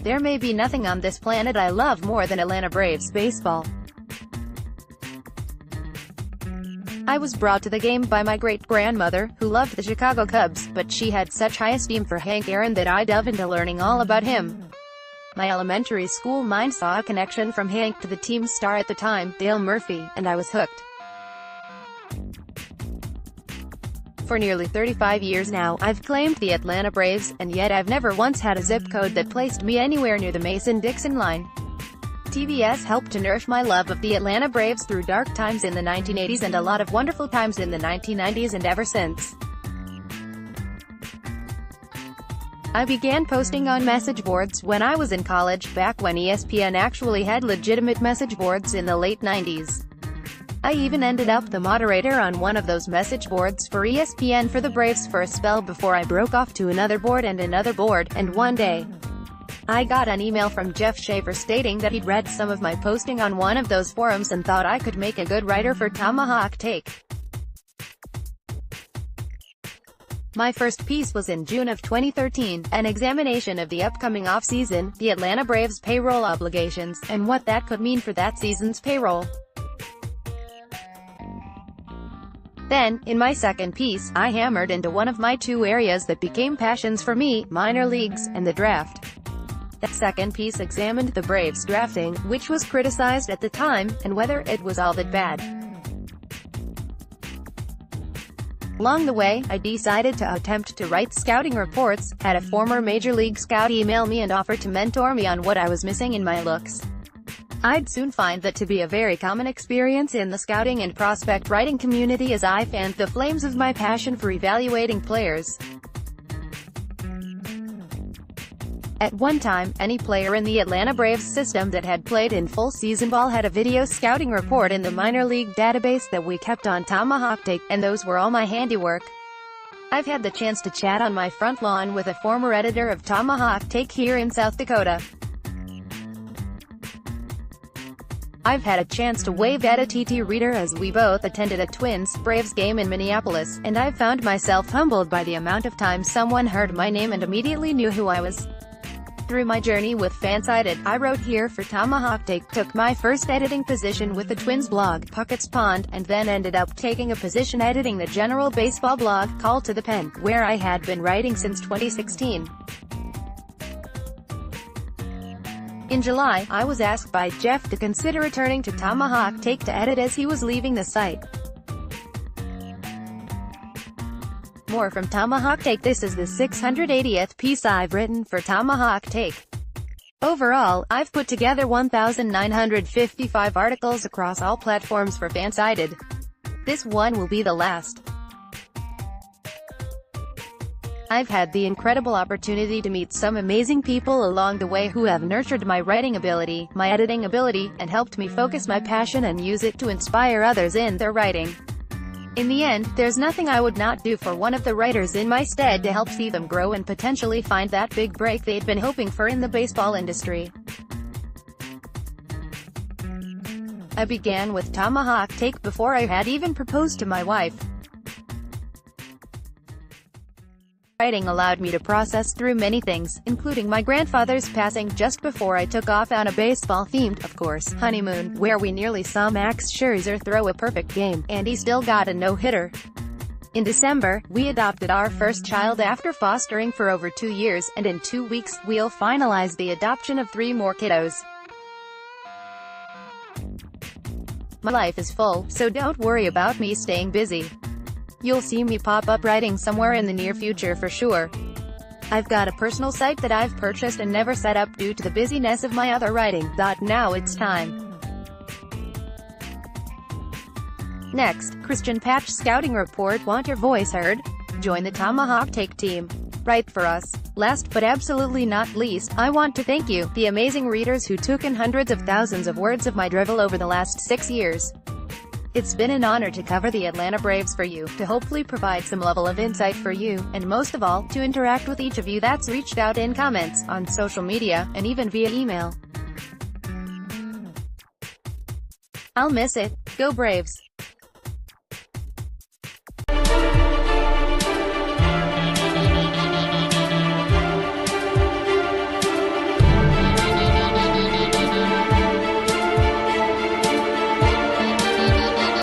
There may be nothing on this planet I love more than Atlanta Braves baseball. I was brought to the game by my great-grandmother, who loved the Chicago Cubs, but she had such high esteem for Hank Aaron that I dove into learning all about him. My elementary school mind saw a connection from Hank to the team's star at the time, Dale Murphy, and I was hooked. For nearly 35 years now, I've claimed the Atlanta Braves, and yet I've never once had a zip code that placed me anywhere near the Mason-Dixon line. TBS helped to nourish my love of the Atlanta Braves through dark times in the 1980s and a lot of wonderful times in the 1990s and ever since. I began posting on message boards when I was in college, back when ESPN actually had legitimate message boards in the late 90s. I even ended up the moderator on one of those message boards for ESPN for the Braves for a spell before I broke off to another board, and one day, I got an email from Jeff Schaefer stating that he'd read some of my posting on one of those forums and thought I could make a good writer for Tomahawk Take. My first piece was in June of 2013, an examination of the upcoming off-season, the Atlanta Braves' payroll obligations, and what that could mean for that season's payroll. Then, in my second piece, I hammered into one of my two areas that became passions for me, minor leagues, and the draft. That second piece examined the Braves' drafting, which was criticized at the time, and whether it was all that bad. Along the way, I decided to attempt to write scouting reports, had a former Major League scout email me and offer to mentor me on what I was missing in my looks. I'd soon find that to be a very common experience in the scouting and prospect writing community as I fanned the flames of my passion for evaluating players. At one time, any player in the Atlanta Braves system that had played in full season ball had a video scouting report in the minor league database that we kept on Tomahawk Take, and those were all my handiwork. I've had the chance to chat on my front lawn with a former editor of Tomahawk Take here in South Dakota. I've had a chance to wave at a TT reader as we both attended a Twins-Braves game in Minneapolis, and I've found myself humbled by the amount of times someone heard my name and immediately knew who I was. Through my journey with Fansided, I wrote here for Tomahawk Take, took my first editing position with the Twins blog, Puckett's Pond, and then ended up taking a position editing the general baseball blog, Call to the Pen, where I had been writing since 2016. In July, I was asked by Jeff to consider returning to Tomahawk Take to edit as he was leaving the site. More from Tomahawk Take. This is the 680th piece I've written for Tomahawk Take. Overall, I've put together 1,955 articles across all platforms for Fansided. This one will be the last. I've had the incredible opportunity to meet some amazing people along the way who have nurtured my writing ability, my editing ability, and helped me focus my passion and use it to inspire others in their writing. In the end, there's nothing I would not do for one of the writers in my stead to help see them grow and potentially find that big break they'd been hoping for in the baseball industry. I began with Tomahawk Take before I had even proposed to my wife. Writing allowed me to process through many things, including my grandfather's passing just before I took off on a baseball-themed, of course, honeymoon, where we nearly saw Max Scherzer throw a perfect game, and he still got a no-hitter. In December, we adopted our first child after fostering for over 2 years, and in 2 weeks, we'll finalize the adoption of 3 more kiddos. My life is full, so don't worry about me staying busy. You'll see me pop up writing somewhere in the near future for sure. I've got a personal site that I've purchased and never set up due to the busyness of my other writing. Now it's time. Next, Christian Patch Scouting Report. Want your voice heard? Join the Tomahawk Take team. Write for us. Last but absolutely not least, I want to thank you, the amazing readers who took in hundreds of thousands of words of my drivel over the last 6 years. It's been an honor to cover the Atlanta Braves for you, to hopefully provide some level of insight for you, and most of all, to interact with each of you that's reached out in comments, on social media, and even via email. I'll miss it. Go Braves!